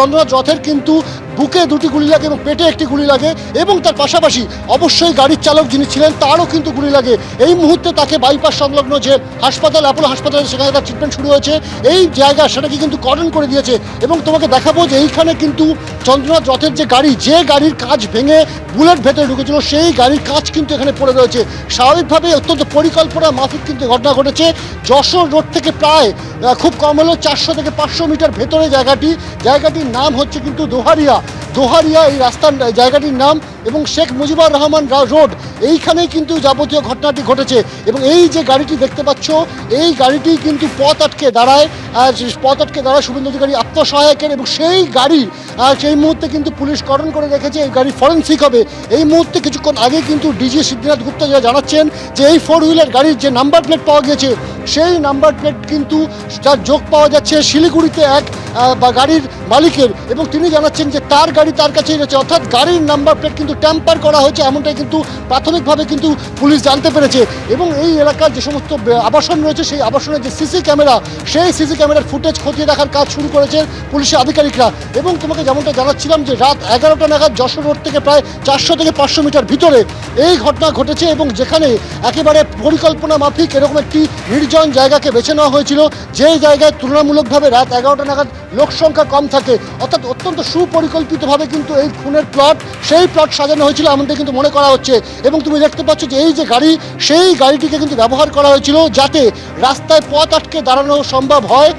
চন্দ্রনাথ রথের কিন্তু বুকে দুটি গুলি লাগে এবং পেটে একটি গুলি লাগে এবং তার পাশাপাশি অবশ্যই গাড়ির চালক যিনি ছিলেন তারও কিন্তু গুলি লাগে। এই মুহূর্তে তাকে বাইপাস সংলগ্ন যে হাসপাতাল, অ্যাপোলো হাসপাতালে, সেখানে তার ট্রিটমেন্ট শুরু হয়েছে। এই জায়গা সেটাকে কিন্তু কর্ডন করে দিয়েছে এবং তোমাকে দেখাবো যে এইখানে কিন্তু চন্দ্রনাথ রথের যে গাড়ির কাঁচ ভেঙে বুলেট ভেতরে ঢুকেছিল, সেই গাড়ির কাঁচ কিন্তু এখানে পড়ে রয়েছে। স্বাভাবিকভাবে অত্যন্ত পরিকল্পনা মাফিক কিন্তু ঘটনা ঘটেছে। যশোর রোড থেকে প্রায় খুব কম হলেও 400 থেকে 500 মিটার ভেতরে জায়গাটির নাম হচ্ছে কিন্তু দোহারিয়া এই রাস্তার জায়গাটির নাম, এবং শেখ মুজিবুর রহমান রোড, এইখানেই কিন্তু যাবতীয় ঘটনাটি ঘটেছে। এবং এই যে গাড়িটি দেখতে পাচ্ছ, এই গাড়িটি কিন্তু পথ আটকে দাঁড়ায় শুভেন্দু অধিকারী আত্মসহায়কের, এবং সেই গাড়ি সেই মুহূর্তে কিন্তু পুলিশ কর্ডন করে রেখেছে। এই গাড়ি ফরেন্সিক হবে। এই মুহূর্তে কিছুক্ষণ আগে কিন্তু ডিজি সিদ্ধিনাথ গুপ্তা যারা জানাচ্ছেন যে এই 4 হুইলার গাড়ির যে নাম্বার প্লেট পাওয়া গেছে, সেই নাম্বার প্লেট কিন্তু তার যোগ পাওয়া যাচ্ছে শিলিগুড়িতে এক গাড়ির মালিকের, এবং তিনি জানাচ্ছেন যে তার গাড়ি তার কাছেই রয়েছে, অর্থাৎ গাড়ির নাম্বার প্লেট কিন্তু ট্যাম্পার করা হয়েছে, এমনটাই কিন্তু প্রাথমিকভাবে কিন্তু পুলিশ জানতে পেরেছে। এবং এই এলাকার যে সমস্ত আবাসন রয়েছে, সেই আবাসনের যে সিসি ক্যামেরা, সেই সিসি ক্যামেরার ফুটেজ খতিয়ে দেখার কাজ শুরু করেছে পুলিশের আধিকারিকরা। এবং তোমাকে যেমনটা জানাচ্ছিলাম যে রাত 11টা নাগাদ যশোর রোড থেকে প্রায় 400 থেকে 500 মিটার ভিতরে এই ঘটনা ঘটেছে, এবং যেখানে একেবারে পরিকল্পনা মাফিক এরকম একটি নির্জন জায়গাকে বেছে নেওয়া হয়েছিল, যে জায়গায় তুলনামূলকভাবে রাত 11টা নাগাদ লোক সংখ্যা কম থাকে, অর্থাৎ অত্যন্ত সুপরিকল্পিতভাবে কিন্তু এই খুনের সেই প্লট সাজানো হয়েছিল এমনটা কিন্তু মনে করা হচ্ছে। এবং তুমি দেখতে পাচ্ছ যে এই যে গাড়ি, সেই গাড়িটিকে কিন্তু ব্যবহার করা হয়েছিল যাতে রাস্তায় পথ আটকে দাঁড়ানো সম্ভব হয়।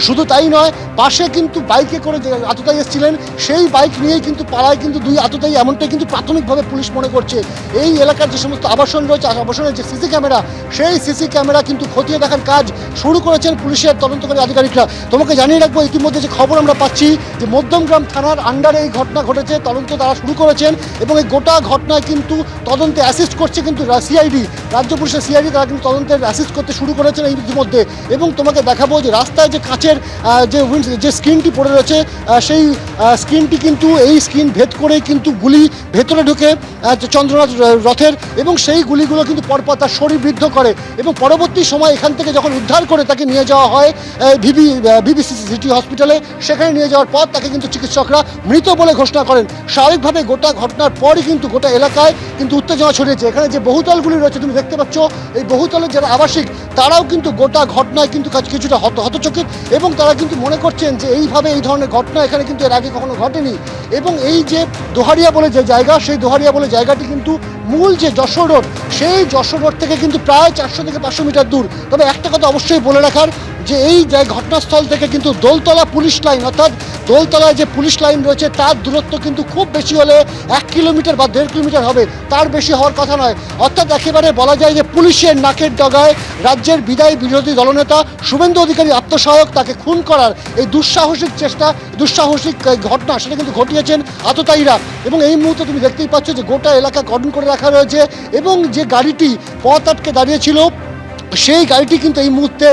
শুধু তাই নয়, পাশে কিন্তু বাইকে করে যে আততায়ী এসেছিলেন, সেই বাইক নিয়েই কিন্তু পাড়ায় কিন্তু 2 আততায়ী, এমনটাই কিন্তু প্রাথমিকভাবে পুলিশ মনে করছে। এই এলাকার যে সমস্ত আবাসন রয়েছে, আবাসনের যে সিসি ক্যামেরা, সেই সিসি ক্যামেরা কিন্তু খতিয়ে দেখার কাজ শুরু করেছেন পুলিশের তদন্তকারী আধিকারিকরা। তোমাকে জানিয়ে রাখবো, ইতিমধ্যে যে খবর আমরা পাচ্ছি যে মধ্যমগ্রাম থানার আন্ডারে এই ঘটনা ঘটেছে, তদন্ত তারা শুরু করেছেন, এবং এই গোটা ঘটনায় কিন্তু তদন্তে অ্যাসিস্ট করছে কিন্তু সিআইডি, রাজ্য পুলিশের সিআইডি, তারা কিন্তু তদন্তের অ্যাসিস্ট করতে শুরু করেছেন এই ইতিমধ্যে। এবং তোমাকে দেখাবো যে রাস্তায় যে কাঁচের যে স্ক্রিনটি পড়ে রয়েছে, সেই স্ক্রিনটি কিন্তু এই স্ক্রিন ভেদ করেই কিন্তু গুলি ভেতরে ঢুকে চন্দ্রনাথ রথের, এবং সেই গুলিগুলো কিন্তু পরপর তার শরীরবিদ্ধ করে, এবং পরবর্তী সময় এখান থেকে যখন উদ্ধার করে তাকে নিয়ে যাওয়া হয় ভিবিসি সিটি হসপিটালে, সেখানে নিয়ে যাওয়ার পর তাকে কিন্তু চিকিৎসকরা মৃত বলে ঘোষণা করেন। স্বাভাবিকভাবে গোটা ঘটনার পরই কিন্তু গোটা এলাকায় কিন্তু উত্তেজনা ছড়িয়েছে। এখানে যে বহুতলগুলি রয়েছে তুমি দেখতে পাচ্ছ, এই বহুতলের যারা আবাসিক, তারাও কিন্তু গোটা ঘটনায় কিন্তু কিছুটা হতচকিত, এবং তারা কিন্তু মনে করছেন যে এইভাবে এই ধরনের ঘটনা এখানে কিন্তু এর আগে কখনো ঘটেনি। এবং এই যে দোহারিয়া বলে যে জায়গা, সেই দোহারিয়া বলে জায়গাটি কিন্তু মূল যে যশোর রোড, সেই যশোর রোড থেকে কিন্তু প্রায় 400 থেকে 500 মিটার দূর। তবে একটা কথা অবশ্যই বলে রাখার, যে এই যে ঘটনাস্থল থেকে কিন্তু দোলতলা পুলিশ লাইন, অর্থাৎ দোলতলায় যে পুলিশ লাইন রয়েছে, তার দূরত্ব কিন্তু খুব বেশি হলে 1 কিলোমিটার বা 1.5 কিলোমিটার হবে, তার বেশি হওয়ার কথা নয়। অর্থাৎ একেবারে বলা যায় যে পুলিশের নাকের ডগায় রাজ্যের বিরোধী দলনেতা শুভেন্দু অধিকারী আত্মসহায়ক, তাকে খুন করার এই দুঃসাহসিক ঘটনা, সেটা কিন্তু ঘটিয়েছেন আততায়ীরা। এবং এই মুহূর্তে তুমি দেখতেই পাচ্ছ যে গোটা এলাকা কর্ডন করে রাখা রয়েছে, এবং যে গাড়িটি পথ আটকে দাঁড়িয়েছিল, সেই গাড়িটি কিন্তু এই মুহূর্তে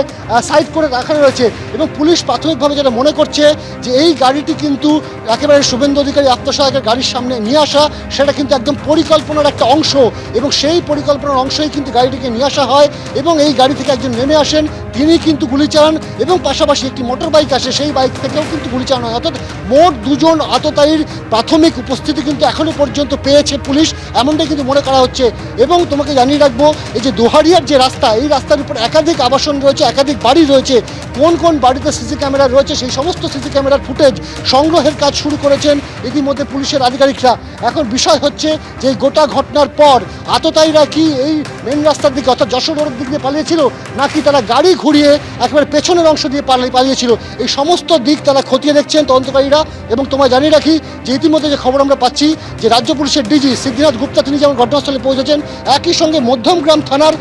সাইড করে রাখা রয়েছে। এবং পুলিশ প্রাথমিকভাবে যেটা মনে করছে যে এই গাড়িটি কিন্তু একেবারে শুভেন্দু অধিকারী আত্মসহায়কের গাড়ির সামনে নিয়ে আসা, সেটা কিন্তু একদম পরিকল্পনার একটা অংশ, এবং সেই পরিকল্পনার অংশই কিন্তু গাড়িটিকে নিয়ে আসা হয়। এবং এই গাড়ি থেকে একজন নেমে আসেন, তিনি কিন্তু গুলি চালান, এবং পাশাপাশি একটি মোটর বাইক আসে, সেই বাইক থেকেও কিন্তু গুলি চালানো হয়। অর্থাৎ মোট 2 জন আততায়ীর প্রাথমিক উপস্থিতি কিন্তু এখনো পর্যন্ত পেয়েছে পুলিশ, এমনটাই কিন্তু মনে করা হচ্ছে। এবং তোমাকে জানিয়ে রাখবো, এই যে দোহারিয়ার যে রাস্তা, এই রাস্তার উপর একাধিক আবাসন রয়েছে, একাধিক বাড়ি রয়েছে। কোন কোন বাড়িতে সিসি ক্যামেরা রয়েছে, সেই সমস্ত সিসি ক্যামেরার ফুটেজ সংগ্রহের কাজ শুরু করেছেন ইতিমধ্যে পুলিশের আধিকারিকরা। এখন বিষয় হচ্ছে যে এই গোটা ঘটনার পর আততায়ীরা কি এই মেন রাস্তার দিকে, অর্থাৎ যশোর রোডের দিক দিয়ে পালিয়েছিল, নাকি তারা গাড়ি ঘুরিয়ে একেবারে পেছনের অংশ দিয়ে পালিয়েছিল, এই সমস্ত দিক তারা খতিয়ে দেখছেন তদন্তকারীরা। এবং তোমায় জানিয়ে রাখি যে ইতিমধ্যে যে খবর আমরা পাচ্ছি যে রাজ্য পুলিশের ডিজি সিদ্ধিনাথ গুপ্তা, তিনি যেমন ঘটনাস্থলে পৌঁছেছেন, একই সঙ্গে মধ্যমগ্রাম থানার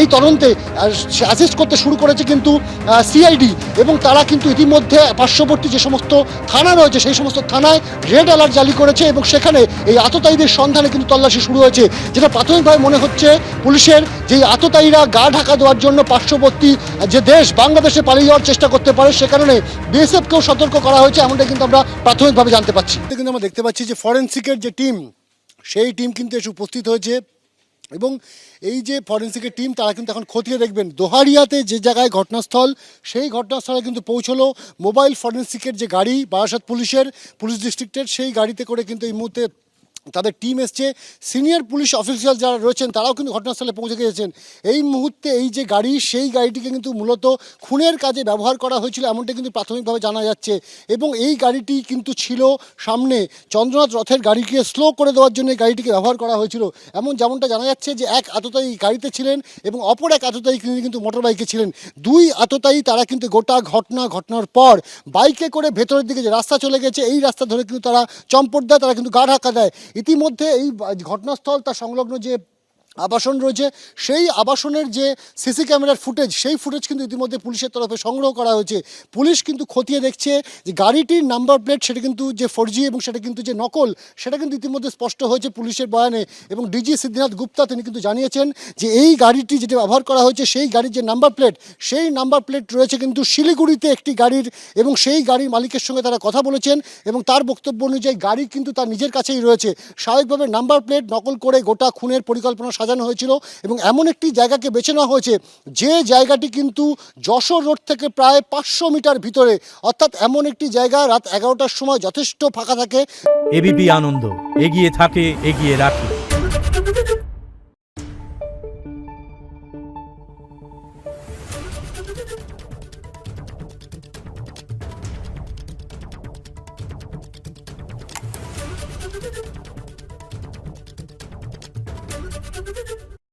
এই তদন্তে অ্যাসিস্ট করতে শুরু করেছে কিন্তু সিআইডি, এবং তারা কিন্তু ইতিমধ্যে পার্শ্ববর্তী যে সমস্ত থানা রয়েছে, সেই সমস্ত থানায় রেড অ্যালার্ট জারি করেছে, এবং সেখানে এই আততায়ীদের সন্ধানে কিন্তু তল্লাশি শুরু হয়েছে। যেটা প্রাথমিকভাবে মনে হচ্ছে পুলিশের যে আততায়ীরা গা ঢাকা দেওয়ার জন্য পার্শ্ববর্তী যে দেশ বাংলাদেশে পালিয়ে যাওয়ার চেষ্টা করতে পারে, সে কারণে বিএসএফকেও সতর্ক করা হয়েছে, এমনটা কিন্তু আমরা প্রাথমিকভাবে জানতে পারছি। কিন্তু আমরা দেখতে পাচ্ছি যে ফরেন্সিকের যে টিম, সেই টিম কিন্তু এসে উপস্থিত হয়েছে এবং এই যে ফরেন্সিকের টিম তারা কিন্তু এখন খতিয়ে দেখবেন দোহারিয়াতে যে জায়গায় ঘটনাস্থল সেই ঘটনাস্থলে কিন্তু পৌঁছলো মোবাইল ফরেন্সিকের যে গাড়ি বারাসাত পুলিশ ডিস্ট্রিক্টের সেই গাড়িতে করে কিন্তু এই মুহূর্তে তাদের টিম এসছে সিনিয়র পুলিশ অফিসিয়াল যারা রয়েছেন তারাও কিন্তু ঘটনাস্থলে পৌঁছে গিয়েছেন এই মুহূর্তে এই যে গাড়ি সেই গাড়িটিকে কিন্তু মূলত খুনের কাজে ব্যবহার করা হয়েছিল এমনটা কিন্তু প্রাথমিকভাবে জানা যাচ্ছে এবং এই গাড়িটি কিন্তু ছিল সামনে চন্দ্রনাথ রথের গাড়িকে স্লো করে দেওয়ার জন্য এই গাড়িটিকে ব্যবহার করা হয়েছিল যেমনটা জানা যাচ্ছে যে এক আততায়ী গাড়িতে ছিলেন এবং অপর এক আততায়ী কিন্তু মোটর বাইকে ছিলেন দুই আততায়ী তারা কিন্তু গোটা ঘটনার পর বাইকে করে ভেতরের দিকে যে রাস্তা চলে গেছে এই রাস্তা ধরে কিন্তু তারা চম্পট দেয় তারা কিন্তু গা ঢাকা দেয় ইতিমধ্যে এই ঘটনাস্থল তার সংলগ্ন যে আবাসন রয়েছে সেই আবাসনের যে সিসি ক্যামেরার ফুটেজ সেই ফুটেজ কিন্তু ইতিমধ্যে পুলিশের তরফে সংগ্রহ করা হয়েছে পুলিশ কিন্তু খতিয়ে দেখছে যে গাড়িটির নাম্বার প্লেট সেটা কিন্তু যে 4G এবং সেটা কিন্তু যে নকল সেটা কিন্তু ইতিমধ্যে স্পষ্ট হয়েছে পুলিশের বয়ানে এবং ডিজি সিদ্ধিনাথ গুপ্তা তিনি কিন্তু জানিয়েছেন যে এই গাড়িটি যেটা ব্যবহার করা হয়েছে সেই গাড়ির যে নাম্বার প্লেট সেই নাম্বার প্লেট রয়েছে কিন্তু শিলিগুড়িতে একটি গাড়ির এবং সেই গাড়ির মালিকের সঙ্গে তারা কথা বলেছেন এবং তার বক্তব্য অনুযায়ী গাড়ি কিন্তু তার নিজের কাছেই রয়েছে স্বাভাবিকভাবে নাম্বার প্লেট নকল করে গোটা খুনের পরিকল্পনা সাজানো হয়েছিল এবং এমন একটি জায়গাকে বেছে নেওয়া হয়েছে যে জায়গাটি কিন্তু যশোর রোড থেকে প্রায় 500 মিটার ভিতরে অর্থাৎ এমন একটি জায়গা রাত 11টার সময় যথেষ্ট ফাঁকা থাকে এবিপি আনন্দ এগিয়ে থাকে এগিয়ে রাখে। Thank you.